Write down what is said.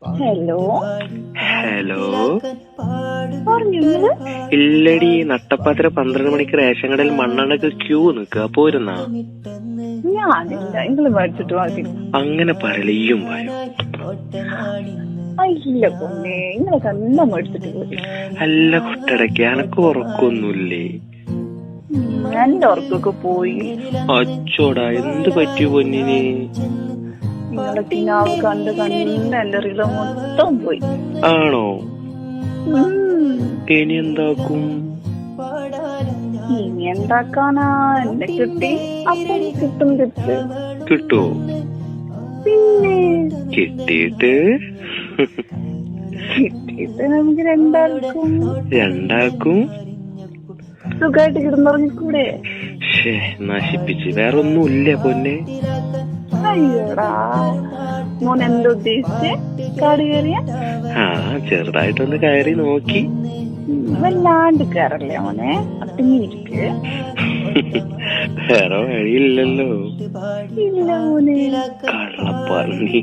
Hello hello. പറഞ്ഞു. ഇല്ലടി, നട്ടപ്പാതിര 12 മണിക്ക് റേഷൻ കടയിൽ മണ്ണെണ്ണക്ക് ക്യൂ നിക്കുക. പോരുന്നാ? ഞാനില്ല, നിങ്ങള് മേടിച്ചിട്ട് വാങ്ങി. അങ്ങനെ പറയും വായോ. ഇല്ല പൊന്നെ, നിങ്ങളെ തന്നെ മേടിച്ചിട്ട് പോയി. അല്ല കൊട്ടടക്ക്, എനക്ക് ഉറക്കൊന്നുമില്ലേ? എന്റെ ഉറക്കൊക്കെ പോയി. അച്ചോടാ, എന്ത് പറ്റി പൊന്നിന്? നിങ്ങളെ കിനാവ് കണ്ട് എന്റെ റില മൊത്തം പോയി. ആണോ? ഇനി എന്താക്കും? ഇനി എന്താക്കാനാ? എന്റെ കിട്ടി, അപ്പം കിട്ടും തിരിച്ച്. കിട്ടുവോ? പിന്നെ കിട്ടിയിട്ട് നമുക്ക് രണ്ടാൾക്കും സുഖമായിട്ട് കിടന്നുറങ്ങിക്കൂടെ? നശിപ്പിച്ച്. വേറെ ഒന്നുമില്ല പൊന്നെ. അയ്യോടാ, മോൻ എന്താ ഉദ്ദേശിച്ച്? കാട് കയറിയ? ചെറുതായിട്ടൊന്ന് കയറി നോക്കി. വല്ലാണ്ട് കയറല്ലേ മോനെ, അട്ടിങ്ങിരിക്ക്. വേറെ വഴിയില്ലല്ലോ. ഇല്ല മോനെ. കള്ളപ്പന്നി.